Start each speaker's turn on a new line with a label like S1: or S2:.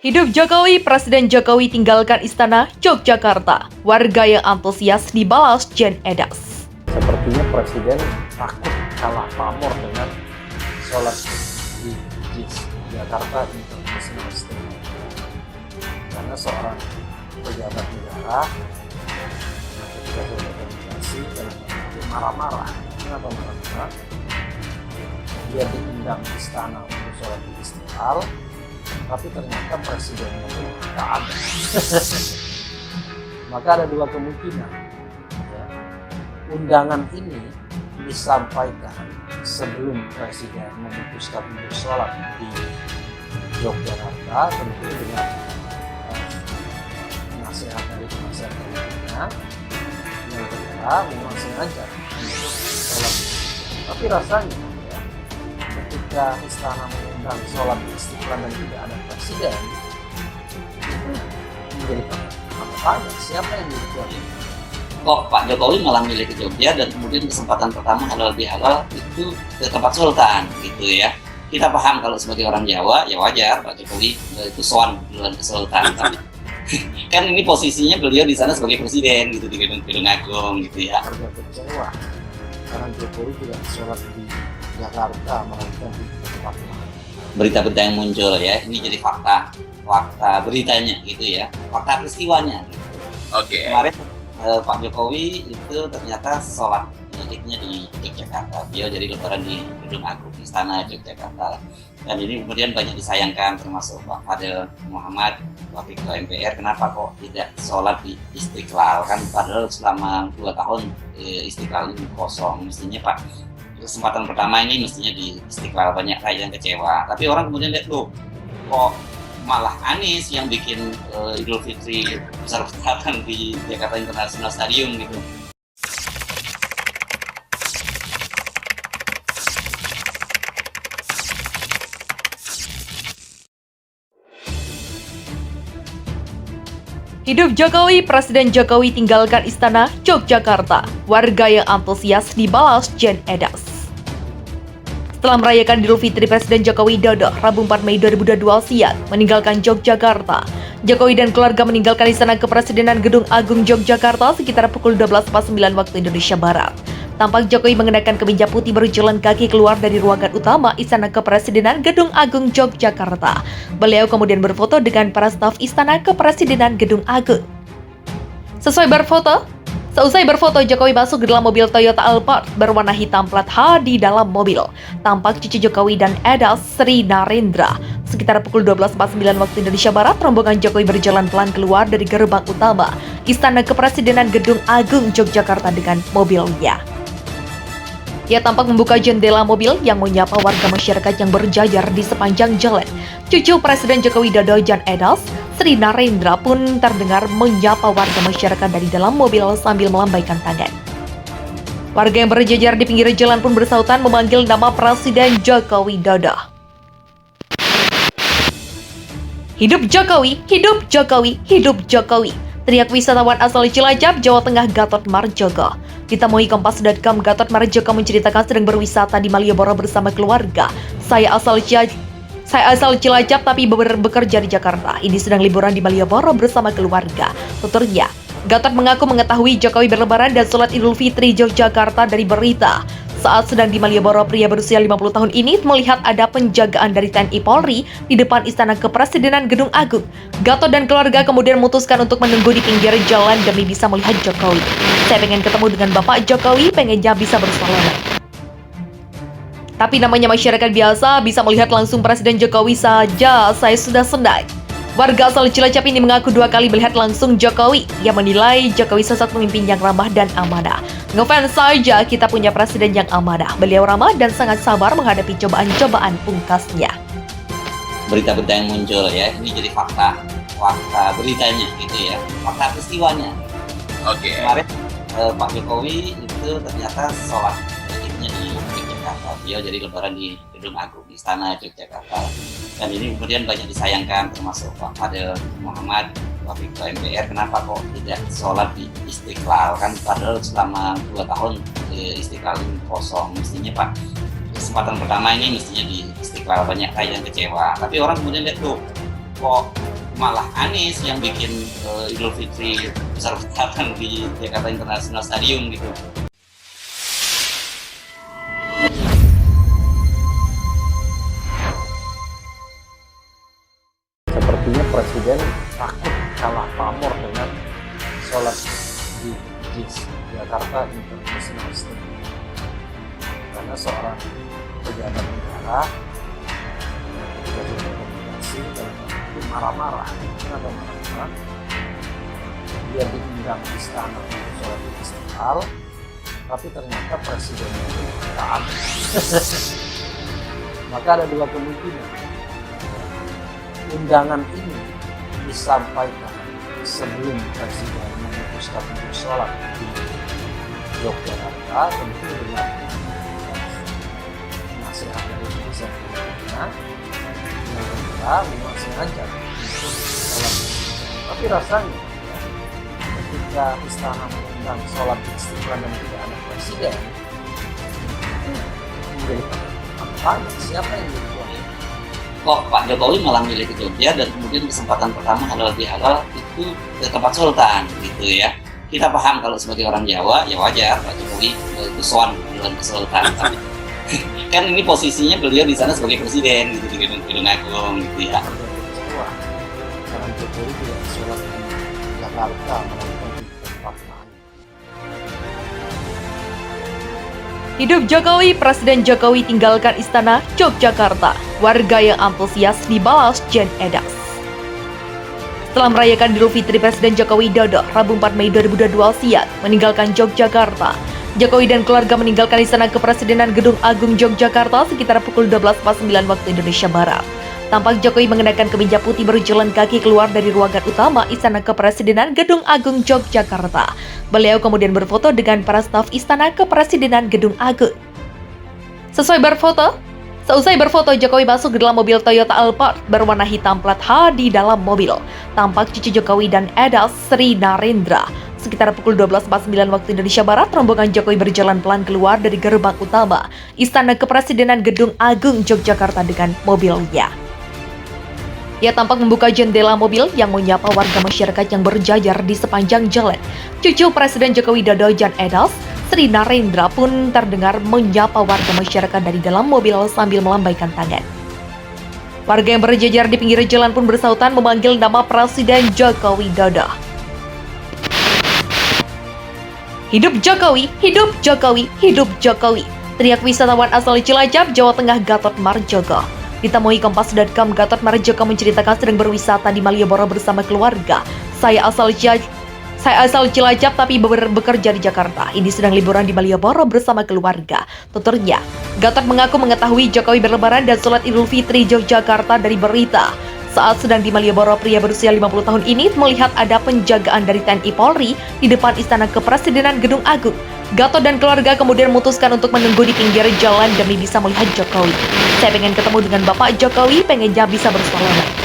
S1: Hidup Jokowi, Presiden Jokowi tinggalkan istana Yogyakarta. Warga yang antusias dibalas Jen Edas.
S2: Sepertinya Presiden takut kalah pamor dengan sholat di Jakarta International Stadium. Karena seorang pejabat negara ketika berorganisasi dalam marah-marah. Kenapa marah-marah? Dia diundang istana untuk sholat di Istiqlal, tapi ternyata presidennya itu tak ada. Maka ada dua kemungkinan. Ya. Undangan ini disampaikan sebelum presiden memutuskan untuk sholat di Yogyakarta, tentu dengan nasihat dari penasihat politiknya. Yang kedua, memang sengaja untuk sholat. Tapi rasanya ya, ketika istana mengundang sholat di Istiqlal dan tidak ada presiden, itu menjadi tanya siapa yang dibuat ini?
S3: Kok Pak Jokowi malah milih ke Jogja dan kemudian kesempatan pertama halal bihalal itu ke tempat sultan gitu ya. Kita paham kalau sebagai orang Jawa ya wajar Pak Jokowi itu sowan duluan ke sultan. Tapi kan ini posisinya beliau di sana sebagai presiden gitu di Gedung Agung gitu ya.
S2: Agak kecewa karena Jokowi tidak sholat di Jakarta melainkan di tempat lain.
S3: Berita-berita yang muncul ya ini jadi fakta beritanya gitu ya, fakta peristiwanya. Gitu.
S4: Oke.
S3: Kemarin Pak Jokowi itu ternyata sholat idnya di Yogyakarta. Beliau jadi lebaran di Gedung Agung Istana Yogyakarta. Dan ini kemudian banyak disayangkan termasuk Pak Fadil Muhammad, Wakil Ketua MPR. Kenapa kok tidak sholat di Istiqlal? Kan padahal selama 2 tahun Istiqlal ini kosong. Mestinya Pak, kesempatan pertama ini mestinya di Istiqlal, banyak rakyat yang kecewa. Tapi orang kemudian lihat loh, kok malah Anies yang bikin Idul Fitri besar-besaran di Jakarta International Stadium gitu.
S1: Hidup Jokowi, Presiden Jokowi tinggalkan istana Yogyakarta. Warga yang antusias dibalas Jen Edas. Setelah merayakan Idul Fitri, Presiden Joko Widodo Rabu 4 Mei 2022 siang meninggalkan Yogyakarta. Jokowi dan keluarga meninggalkan Istana Kepresidenan Gedung Agung Yogyakarta sekitar pukul 12.49 waktu Indonesia Barat. Tampak Jokowi mengenakan kemeja putih berjalan kaki keluar dari ruangan utama Istana Kepresidenan Gedung Agung Yogyakarta. Beliau kemudian berfoto dengan para staf Istana Kepresidenan Gedung Agung. Seusai berfoto, Jokowi masuk ke dalam mobil Toyota Alphard berwarna hitam plat H di dalam mobil. Tampak cucu Jokowi dan Edas, Sri Narendra. Sekitar pukul 12.49 waktu Indonesia Barat, rombongan Jokowi berjalan pelan keluar dari gerbang utama Istana Kepresidenan Gedung Agung Yogyakarta dengan mobilnya. Ia tampak membuka jendela mobil yang menyapa warga masyarakat yang berjajar di sepanjang jalan. Cucu Presiden Joko Widodo Jan Edas, Sri Narendra pun terdengar menyapa warga masyarakat dari dalam mobil sambil melambaikan tangan. Warga yang berjajar di pinggir jalan pun bersautan memanggil nama Presiden Joko Widodo. Hidup Jokowi, hidup Jokowi, hidup Jokowi. Teriak wisatawan asal Cilacap, Jawa Tengah Gatot Marjogo. Ditemui Kompas.com, Gatot Marjogo menceritakan sedang berwisata di Malioboro bersama keluarga. Saya asal Cilacap tapi bekerja di Jakarta. Ini sedang liburan di Malioboro bersama keluarga. Tuturnya, Gatot mengaku mengetahui Jokowi berlebaran dan sholat Idul Fitri Yogyakarta dari berita. Saat sedang di Malioboro, pria berusia 50 tahun ini melihat ada penjagaan dari TNI Polri di depan Istana Kepresidenan Gedung Agung. Gatot dan keluarga kemudian memutuskan untuk menunggu di pinggir jalan demi bisa melihat Jokowi. Saya pengen ketemu dengan Bapak Jokowi, pengennya bisa bersalaman. Tapi namanya masyarakat biasa, bisa melihat langsung Presiden Jokowi saja, saya sudah senang. Warga asal Cilacap ini mengaku 2 kali melihat langsung Jokowi. Ia menilai Jokowi sosok pemimpin yang ramah dan amanah. Ngefans saja kita punya presiden yang amanah. Beliau ramah dan sangat sabar menghadapi cobaan-cobaan pungkasnya.
S3: Berita-berita yang muncul ya ini jadi fakta beritanya gitu ya, fakta peristiwanya.
S4: Oke.
S3: Kemarin Pak Jokowi itu ternyata sholat idnya di Yogyakarta. Beliau jadi lebaran di Gedung Agung Istana Yogyakarta. Dan ini kemudian banyak disayangkan termasuk Pak Fadil Muhammad, Wakil Ketua MPR. Kenapa kok tidak sholat di Istiqlal? Kan padahal selama 2 tahun Istiqlal ini kosong. Mestinya Pak, kesempatan pertama ini mestinya di Istiqlal, banyak rakyat yang kecewa. Tapi orang kemudian lihat tuh, kok malah Anies yang bikin Idul Fitri besar-besaran di Jakarta International Stadium gitu.
S2: Sepertinya Presiden takut kalah pamor dengan sholat di Jakarta International Stadium. Karena seorang pejabat negara komunikasi dalam waktu marah-marah, kenapa marah-marah? Dia diundang istana untuk sholat di Istiqlal, tapi ternyata presidennya itu taat. Maka ada dua kemungkinan. Undangan ini disampaikan sebelum presiden memutuskan untuk sholat di Yogyakarta, tentu dengan nasihat dari presiden. Yang kedua memang sengaja untuk sholat. Tapi rasanya ketika istana mengundang sholat Istiqlal dan tidak ada presiden, menjadi pertanyaan siapa yang jadi tuan?
S3: Kok Pak Jokowi malah milih ke Jogja dan kemudian kesempatan pertama halal bihalal itu ke tempat sultan gitu ya. Kita paham kalau sebagai orang Jawa ya wajar Pak Jokowi ke sowan dalam ke sultan. Tapi kan ini posisinya beliau di sana sebagai presiden gitu di Gedung Agung gitu ya.
S2: Sekarang Jokowi tidak sholat di Jakarta, melakukan di tempat lain.
S1: Hidup Jokowi, Presiden Jokowi tinggalkan istana Yogyakarta. Warga yang antusias dibalas Jen Edas. Setelah merayakan Idul Fitri, Presiden Joko Widodo Rabu 4 Mei 2022 siang meninggalkan Yogyakarta. Jokowi dan keluarga meninggalkan Istana Kepresidenan Gedung Agung Yogyakarta sekitar pukul 12.49 waktu Indonesia Barat. Tampak Jokowi mengenakan kemeja putih berjalan kaki keluar dari ruangan utama Istana Kepresidenan Gedung Agung Yogyakarta. Beliau kemudian berfoto dengan para staf Istana Kepresidenan Gedung Agung. Seusai berfoto, Jokowi masuk ke dalam mobil Toyota Alphard berwarna hitam plat H di dalam mobil. Tampak cucu Jokowi dan Edas, Sri Narendra. Sekitar pukul 12.49 waktu Indonesia Barat, rombongan Jokowi berjalan pelan keluar dari gerbang utama Istana Kepresidenan Gedung Agung Yogyakarta dengan mobilnya. Ia tampak membuka jendela mobil yang menyapa warga masyarakat yang berjajar di sepanjang jalan. Cucu Presiden Joko Widodo Jan Edas, Sri Narendra pun terdengar menyapa warga masyarakat dari dalam mobil sambil melambaikan tangan. Warga yang berjajar di pinggir jalan pun bersahutan memanggil nama Presiden Joko Widodo. Hidup Jokowi, hidup Jokowi, hidup Jokowi. Teriak wisatawan asal Cilacap, Jawa Tengah Gatot Marjogo. Ditemui Kompas.com, Gatot Marjogo menceritakan sedang berwisata di Malioboro bersama keluarga. Saya asal Cilacap tapi bekerja di Jakarta. Ini sedang liburan di Malioboro bersama keluarga, tuturnya. Gatot mengaku mengetahui Jokowi berlebaran dan sholat Idul Fitri Yogyakarta dari berita. Saat sedang di Malioboro, pria berusia 50 tahun ini melihat ada penjagaan dari TNI Polri di depan Istana Kepresidenan Gedung Agung. Gatot dan keluarga kemudian memutuskan untuk menunggu di pinggir jalan demi bisa melihat Jokowi. Saya pengen ketemu dengan Bapak Jokowi, pengennya bisa bersalaman.